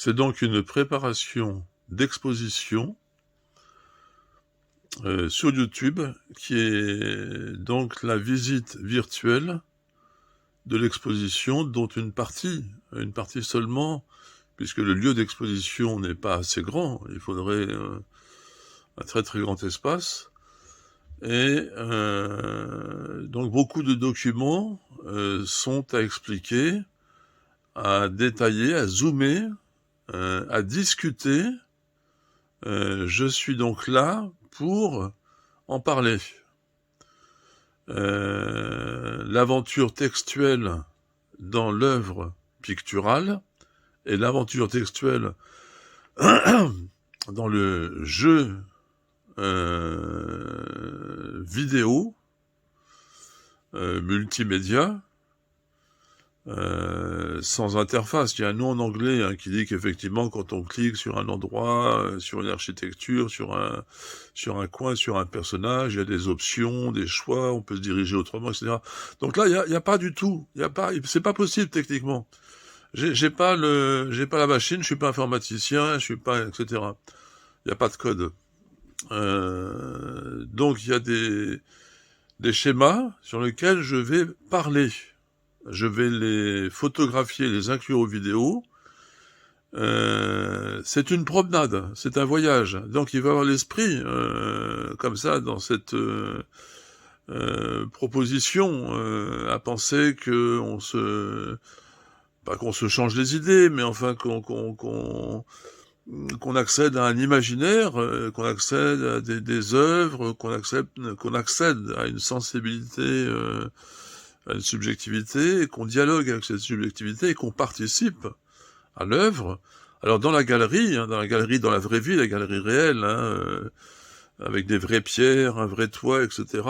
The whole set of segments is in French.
C'est donc une préparation d'exposition sur YouTube qui est donc la visite virtuelle de l'exposition, dont une partie seulement, puisque le lieu d'exposition n'est pas assez grand, il faudrait un très très grand espace, et donc beaucoup de documents sont à expliquer, à détailler, à zoomer, à discuter. Je suis donc là pour en parler. L'aventure textuelle dans l'œuvre picturale et l'aventure textuelle dans le jeu vidéo multimédia sans interface. Il y a un nom en anglais qui dit qu'effectivement quand on clique sur un endroit, sur une architecture, sur un coin, sur un personnage, il y a des options, des choix, on peut se diriger autrement, etc. Donc là, il y a pas du tout, c'est pas possible techniquement. J'ai pas la machine, je suis pas informaticien, je suis pas, etc. Il y a pas de code. Donc il y a des schémas sur lesquels je vais parler. Je vais les photographier, les inclure aux vidéos. C'est une promenade, c'est un voyage. Donc il va avoir l'esprit comme ça dans cette proposition à penser que pas qu'on se change les idées, mais enfin qu'on accède à un imaginaire, qu'on accède à des œuvres, qu'on accède à une sensibilité, à une subjectivité, et qu'on dialogue avec cette subjectivité, et qu'on participe à l'œuvre. Alors dans la galerie, dans la vraie vie, la galerie réelle, avec des vraies pierres, un vrai toit, etc.,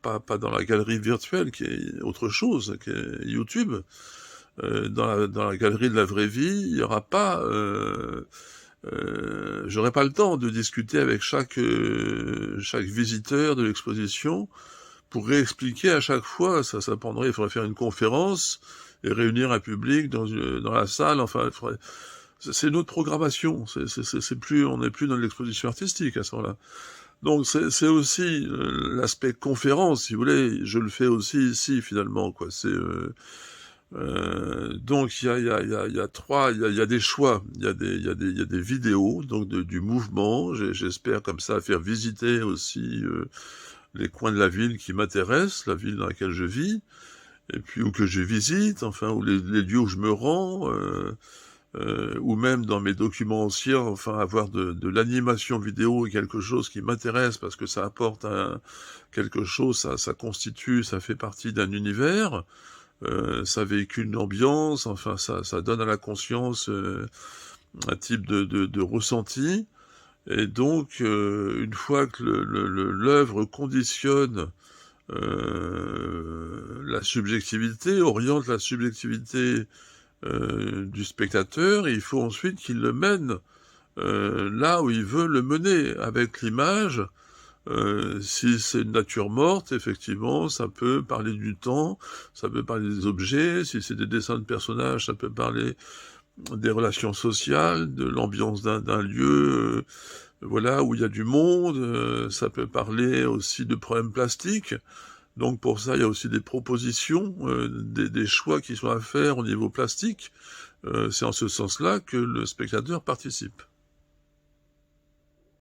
pas dans la galerie virtuelle, qui est autre chose, qui est YouTube. Dans la galerie de la vraie vie, il n'y aura pas... j'aurais pas le temps de discuter avec chaque visiteur de l'exposition pour réexpliquer à chaque fois. Ça prendrait, il faudrait faire une conférence et réunir un public dans la salle. Enfin, c'est notre programmation. On n'est plus dans l'exposition artistique à ce moment-là. Donc c'est aussi l'aspect conférence, si vous voulez. Je le fais aussi ici finalement, quoi. Donc il y a des choix, il y a des vidéos, donc du mouvement. J'espère comme ça faire visiter aussi les coins de la ville qui m'intéressent, la ville dans laquelle je vis, et puis ou que je visite, enfin, ou les lieux où je me rends, ou même dans mes documents anciens, enfin, avoir de l'animation vidéo et quelque chose qui m'intéresse parce que ça apporte quelque chose, ça constitue, ça fait partie d'un univers. Ça véhicule une ambiance, enfin ça donne à la conscience un type de ressenti, et donc une fois que l'œuvre conditionne la subjectivité, oriente la subjectivité du spectateur, il faut ensuite qu'il le mène là où il veut le mener, avec l'image. Si c'est une nature morte, effectivement, ça peut parler du temps, ça peut parler des objets. Si c'est des dessins de personnages, ça peut parler des relations sociales, de l'ambiance d'un lieu, voilà, où il y a du monde. Ça peut parler aussi de problèmes plastiques. Donc pour ça, il y a aussi des propositions, des choix qui sont à faire au niveau plastique. C'est en ce sens-là que le spectateur participe.